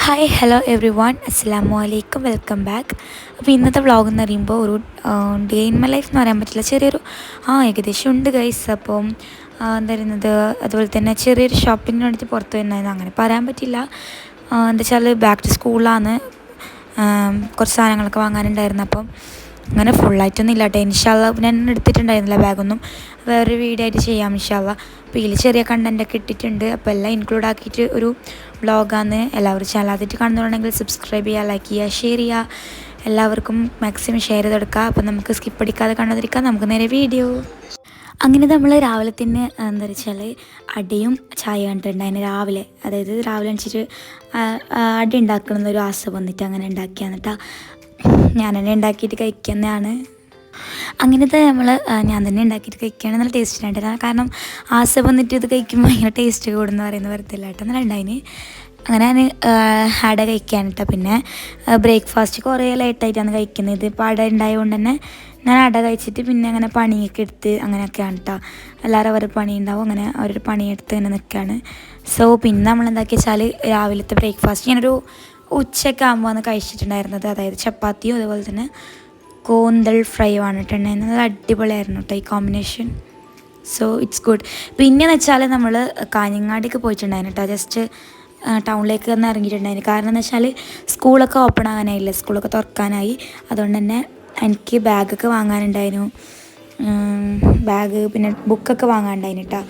Hi hello every one അസ്സാമു അലൈക്കും welcome back. അപ്പോൾ ഇന്നത്തെ വ്ളോഗ് എന്ന് പറയുമ്പോൾ ഒരു ഡേ ഇൻ മൈ ലൈഫ് എന്ന് പറയാൻ പറ്റില്ല, ചെറിയൊരു ഏകദേശം ഉണ്ട് ഗൈസ്. അപ്പം എന്താ പറയുന്നത്, അതുപോലെ തന്നെ ചെറിയൊരു ഷോപ്പിങ്ങിന് വേണ്ടിയിട്ട് പുറത്ത് വരുന്നതായിരുന്നു. അങ്ങനെ പറയാൻ പറ്റില്ല. എന്താ വെച്ചാൽ ബാക്ക് ടു സ്കൂളാണ്, കുറച്ച് സാധനങ്ങളൊക്കെ വാങ്ങാനുണ്ടായിരുന്നു. അപ്പം അങ്ങനെ ഫുള്ളായിട്ടൊന്നും ഇല്ല കേട്ടോ. ഇൻഷാല്ല ഞാൻ എടുത്തിട്ടുണ്ടായിരുന്നില്ല ബാഗൊന്നും. വേറൊരു വീഡിയോ ആയിട്ട് ചെയ്യാം ഇൻഷാല്ല. അപ്പോൾ ഇതിൽ ചെറിയ കണ്ടൻറ്റൊക്കെ ഇട്ടിട്ടുണ്ട്. അപ്പോൾ എല്ലാം ഇൻക്ലൂഡ് ആക്കിയിട്ട് ഒരു വ്ളോഗാണ്. എല്ലാവരും ചാനൽ ആദ്യമായിട്ട് കാണുന്നുണ്ടെങ്കിൽ സബ്സ്ക്രൈബ് ചെയ്യുക, ലൈക്ക് ചെയ്യുക, ഷെയർ ചെയ്യുക. എല്ലാവർക്കും മാക്സിമം ഷെയർ ചെയ്ത് കൊടുക്കുക. അപ്പോൾ നമുക്ക് സ്കിപ്പ് അടിക്കാതെ കണ്ടതിരിക്കാം. നമുക്ക് നേരെ വീഡിയോ. അങ്ങനെ നമ്മൾ രാവിലെ തന്നെ എന്താ വെച്ചാൽ അടയും ചായ കണ്ടിട്ടുണ്ടായിരുന്നു രാവിലെ. അതായത് രാവിലെ എണിച്ചിട്ട് അട ഉണ്ടാക്കണമെന്നൊരു ആശ വന്നിട്ട് അങ്ങനെ ഉണ്ടാക്കിയാന്നിട്ടാ ഞാൻ തന്നെ ഉണ്ടാക്കിയിട്ട് കഴിക്കുന്നതാണ്. അങ്ങനത്തെ ഞാൻ തന്നെ ഉണ്ടാക്കിയിട്ട് കഴിക്കുകയാണ്. നല്ല ടേസ്റ്റ് ഉണ്ടായിട്ടില്ല. കാരണം ആശ വന്നിട്ട് ഇത് കഴിക്കുമ്പോൾ ഭയങ്കര ടേസ്റ്റ് കൂടുമെന്ന് പറയുന്നത് വരത്തില്ല കേട്ടോ. നല്ല ഉണ്ടായിന്. അങ്ങനെ ഞാൻ അട കഴിക്കാൻ കേട്ടോ. പിന്നെ ബ്രേക്ക്ഫാസ്റ്റ് കുറേ ലേറ്റായിട്ടാണ് കഴിക്കുന്നത്. ഇതിപ്പോൾ അട ഉണ്ടായതുകൊണ്ട് തന്നെ ഞാൻ അട കഴിച്ചിട്ട് പിന്നെ അങ്ങനെ പണിയൊക്കെ എടുത്ത് അങ്ങനെയൊക്കെയാണ് കേട്ടോ. എല്ലാവരും അവരുടെ പണി ഉണ്ടാവും. അങ്ങനെ അവരുടെ പണിയെടുത്ത് തന്നെ നിൽക്കുകയാണ്. സോ പിന്നെ നമ്മൾ എന്താക്കി വെച്ചാൽ രാവിലത്തെ ബ്രേക്ക്ഫാസ്റ്റ് ഞാനൊരു ഉച്ചയൊക്കെ ആകുമ്പോൾ ആണ് കഴിച്ചിട്ടുണ്ടായിരുന്നത്. അതായത് ചപ്പാത്തിയും അതുപോലെ തന്നെ കൂന്തൽ ഫ്രൈ വന്നിട്ടുണ്ടായിരുന്നത്. അത് അടിപൊളിയായിരുന്നു കേട്ടോ ഈ കോമ്പിനേഷൻ. So it's good. പിന്നെയെന്ന് വെച്ചാൽ നമ്മൾ കാഞ്ഞങ്ങാടേക്ക് പോയിട്ടുണ്ടായിരുന്നു കേട്ടോ. ജസ്റ്റ് ടൗണിലേക്ക് ഒന്ന് ഇറങ്ങിയിട്ടുണ്ടായിരുന്നു. കാരണം എന്ന് വെച്ചാൽ സ്കൂളൊക്കെ ഓപ്പൺ ആകാനായില്ല, സ്കൂളൊക്കെ തുറക്കാനായി. അതുകൊണ്ട് തന്നെ എനിക്ക് ബാഗൊക്കെ വാങ്ങാനുണ്ടായിരുന്നു. ബാഗ് പിന്നെ ബുക്കൊക്കെ വാങ്ങാനുണ്ടായിരുന്നു കേട്ടോ.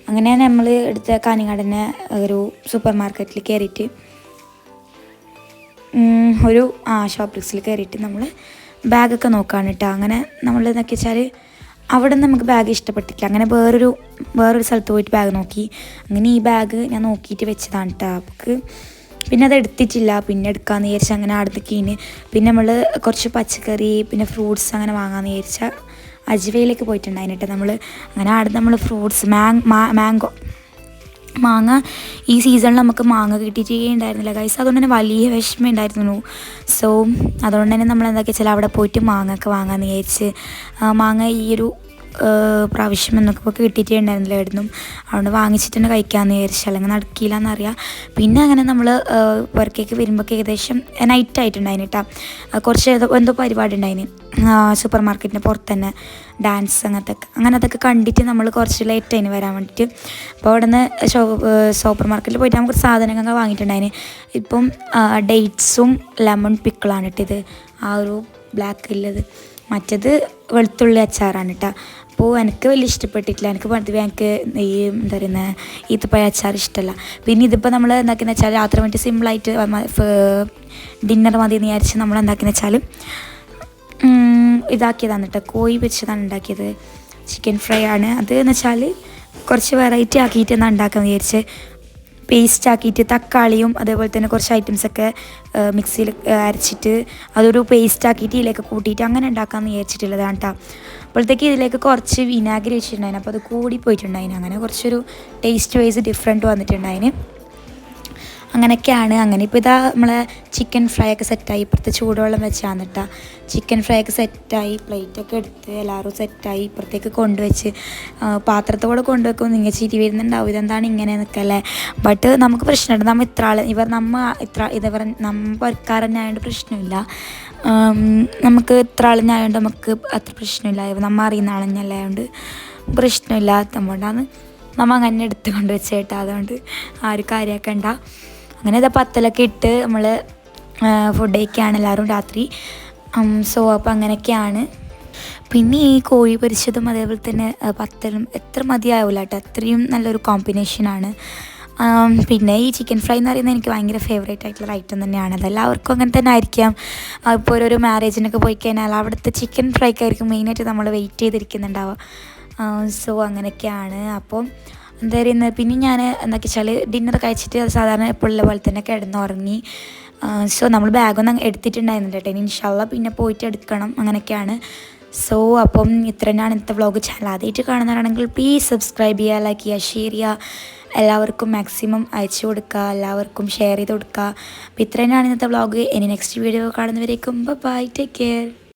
അങ്ങനെ നമ്മൾ എടുത്ത കാഞ്ഞങ്ങാട് തന്നെ ഒരു സൂപ്പർ മാർക്കറ്റിൽ കയറിയിട്ട് ഒരു ഷോപ്പ്സിൽ കയറിയിട്ട് നമ്മൾ ബാഗൊക്കെ നോക്കുകയാണ് കേട്ടോ. അങ്ങനെ നമ്മൾ എന്നൊക്കെ വെച്ചാൽ അവിടെ നിന്ന് നമുക്ക് ബാഗ് ഇഷ്ടപ്പെട്ടില്ല. അങ്ങനെ വേറൊരു സ്ഥലത്ത് പോയിട്ട് ബാഗ് നോക്കി. അങ്ങനെ ഈ ബാഗ് ഞാൻ നോക്കിയിട്ട് വെച്ചതാണ് കേട്ടോ. നമുക്ക് പിന്നെ അത് എടുത്തിട്ടില്ല. പിന്നെ എടുക്കാമെന്ന് വിചാരിച്ചാൽ അങ്ങനെ അടുത്തേക്കിന് പിന്നെ നമ്മൾ കുറച്ച് പച്ചക്കറി പിന്നെ ഫ്രൂട്ട്സ് അങ്ങനെ വാങ്ങാമെന്ന് വിചാരിച്ചാൽ അജ്വയിലേക്ക് പോയിട്ടുണ്ടായിരുന്നു കേട്ടോ. അങ്ങനെ അവിടെ നമ്മൾ ഫ്രൂട്ട്സ് മാങ്ങ ഈ സീസണിൽ നമുക്ക് മാങ്ങ കിട്ടിയിട്ടേ ഉണ്ടായിരുന്നില്ല ഗൈസ്. അതുകൊണ്ട് തന്നെ വലിയ വിഷമം ഉണ്ടായിരുന്നു. സോ അതുകൊണ്ട് തന്നെ നമ്മൾ എന്താക്കി വെച്ചാൽ അവിടെ പോയിട്ട് മാങ്ങ ഒക്കെ വാങ്ങാമെന്ന് വിചാരിച്ച് മാങ്ങ ഈ ഒരു പ്രാവശ്യം എന്നൊക്കെ കിട്ടിയിട്ടേ ഉണ്ടായിരുന്നില്ല ആയിരുന്നു. അതുകൊണ്ട് വാങ്ങിച്ചിട്ട് തന്നെ കഴിക്കാമെന്ന് വിചാരിച്ചു. അല്ലെങ്കിൽ നടക്കില്ല എന്നറിയാം. പിന്നെ അങ്ങനെ നമ്മൾ പുറക്കേക്ക് വരുമ്പോൾ ഏകദേശം നൈറ്റ് ആയിട്ടുണ്ടായിന് കേട്ടോ. കുറച്ച് എന്തോ പരിപാടി ഉണ്ടായിന് സൂപ്പർ മാർക്കറ്റിന് പുറത്ത് തന്നെ, ഡാൻസ് അങ്ങനത്തൊക്കെ കണ്ടിട്ട് നമ്മൾ കുറച്ച് ലേറ്റായിന് വരാൻ വേണ്ടിയിട്ട്. അപ്പോൾ അവിടെ നിന്ന് സൂപ്പർ മാർക്കറ്റിൽ പോയിട്ട് നമുക്ക് സാധനങ്ങൾ വാങ്ങിയിട്ടുണ്ടായിന്. ഇപ്പം ഡേറ്റ്സും ലെമൺ പിക്കിളാണ് ഇട്ടത്, ആ ഒരു ബ്ലാക്കില്ലത്. മറ്റത് വെളുത്തുള്ളി അച്ചാറാണ് കേട്ടോ. അപ്പോൾ എനിക്ക് വലിയ ഇഷ്ടപ്പെട്ടിട്ടില്ല. എനിക്ക് ഈ എന്താ പറയുന്നത് ഈത്തപ്പഴ അച്ചാർ ഇഷ്ടമല്ല. പിന്നെ ഇതിപ്പോൾ നമ്മൾ എന്താക്കിയെന്ന് വെച്ചാൽ രാത്രി വേണ്ടി സിമ്പിളായിട്ട് ഡിന്നർ മതി എന്ന് വിചാരിച്ച് നമ്മൾ എന്താക്കിയെന്ന് വെച്ചാൽ ഇതാക്കിയതാണ് കേട്ടോ. കോഴി വെച്ചതാണ് ഉണ്ടാക്കിയത്. ചിക്കൻ ഫ്രൈ ആണ് അത് എന്ന് വെച്ചാൽ കുറച്ച് വെറൈറ്റി ആക്കിയിട്ട് എന്നാൽ ഉണ്ടാക്കാമെന്ന് വിചാരിച്ച് പേസ്റ്റ് ആക്കിയിട്ട് തക്കാളിയും അതേപോലെ തന്നെ കുറച്ച് ഐറ്റംസൊക്കെ മിക്സിയിൽ അരച്ചിട്ട് അതൊരു പേസ്റ്റ് ആക്കിയിട്ട് ഇതിലേക്ക് കൂട്ടിയിട്ട് അങ്ങനെ ഉണ്ടാക്കാമെന്ന് വിചാരിച്ചിട്ടുള്ളതാണ് കേട്ടോ. അപ്പോഴത്തേക്ക് ഇതിലേക്ക് കുറച്ച് വിനാഗിരി വെച്ചിട്ടുണ്ടായിരുന്നു. അപ്പോൾ അത് കൂടി പോയിട്ടുണ്ടായിരുന്നു. അങ്ങനെ കുറച്ചൊരു ടേസ്റ്റ് വൈസ് ഡിഫറെൻറ്റ് വന്നിട്ടുണ്ടായിരുന്നു. അങ്ങനെയൊക്കെയാണ്. അങ്ങനെ ഇപ്പോൾ ഇതാ നമ്മളെ ചിക്കൻ ഫ്രൈ ഒക്കെ സെറ്റായി. ഇപ്പുറത്തെ ചൂടുവെള്ളം വെച്ചാണ് കേട്ടോ. ചിക്കൻ ഫ്രൈ ഒക്കെ സെറ്റായി, പ്ലേറ്റൊക്കെ എടുത്ത് എല്ലാവരും സെറ്റായി ഇപ്പുറത്തേക്ക് കൊണ്ടുവച്ച് പാത്രത്തോടെ കൊണ്ടുവെക്കും. നിങ്ങൾ ചിരി വരുന്നുണ്ടാവും, ഇതെന്താണ് ഇങ്ങനെ നിൽക്കല്ലേ. ബട്ട് നമുക്ക് പ്രശ്നമുണ്ട്. നമ്മൾ ഇത്ര ആൾ നമ്മ പുറക്കാരനായതുകൊണ്ട് പ്രശ്നമില്ല. നമുക്ക് ഇത്ര ആളിനായതുകൊണ്ട് നമുക്ക് അത്ര പ്രശ്നമില്ല. നമ്മൾ അറിയുന്ന ആളെന്നല്ലായതുകൊണ്ട് പ്രശ്നമില്ല. അതുകൊണ്ടാണ് നമ്മൾ അങ്ങനെ എടുത്ത് കൊണ്ട് വെച്ചേട്ടാ. അതുകൊണ്ട് ആരും കാര്യമാക്കണ്ട. അങ്ങനെ ഇതാ പത്തലൊക്കെ ഇട്ട് നമ്മൾ ഫുഡ് കഴിക്കുകയാണ് എല്ലാവരും രാത്രി. സോ അപ്പോൾ അങ്ങനെയൊക്കെയാണ്. പിന്നെ ഈ കോഴി പൊരിച്ചതും അതേപോലെ തന്നെ പത്തലും എത്ര മതിയാവില്ല കേട്ടോ. അത്രയും നല്ലൊരു കോമ്പിനേഷനാണ്. പിന്നെ ഈ ചിക്കൻ ഫ്രൈ എന്ന് പറയുന്നത് എനിക്ക് ഭയങ്കര ഫേവറേറ്റ് ആയിട്ടുള്ള ഐറ്റം തന്നെയാണ്. അതെല്ലാവർക്കും അങ്ങനെ തന്നെ ആയിരിക്കാം. ഇപ്പോൾ ഓരോരോ മാരേജിനൊക്കെ പോയി കഴിഞ്ഞാൽ അവിടുത്തെ ചിക്കൻ ഫ്രൈക്കായിരിക്കും മെയിനായിട്ട് നമ്മൾ വെയിറ്റ് ചെയ്തിരിക്കുന്നുണ്ടാവുക. സോ അങ്ങനെയൊക്കെയാണ്. അപ്പം എന്താ പറയുന്നത്, പിന്നെ ഞാൻ എന്താ വെച്ചാൽ ഡിന്നർ കഴിച്ചിട്ട് സാധാരണ എപ്പോഴുള്ള പോലെ തന്നെ കിടന്നുറങ്ങി. സോ നമ്മൾ ബാഗൊന്നും എടുത്തിട്ടുണ്ടായിരുന്നില്ല കേട്ടോ. ഇനി ഇൻഷാല്ലാ പിന്നെ പോയിട്ട് എടുക്കണം. അങ്ങനെയൊക്കെയാണ്. സോ അപ്പം ഇത്ര തന്നെയാണ് ഇന്നത്തെ വ്ളോഗ്. ചാനൽ ആദ്യമായിട്ട് കാണുന്നതാണെങ്കിൽ പ്ലീസ് സബ്സ്ക്രൈബ് ചെയ്യുക, ലൈക്ക് ചെയ്യുക, ഷെയർ ചെയ്യുക. എല്ലാവർക്കും മാക്സിമം അയച്ചു കൊടുക്കുക, എല്ലാവർക്കും ഷെയർ ചെയ്ത് കൊടുക്കുക. അപ്പോൾ ഇത്ര തന്നെയാണ് ഇന്നത്തെ വ്ളോഗ്. ഇനി നെക്സ്റ്റ് വീഡിയോ കാണുന്നവരേക്കും ബൈ, ടേക്ക് കെയർ.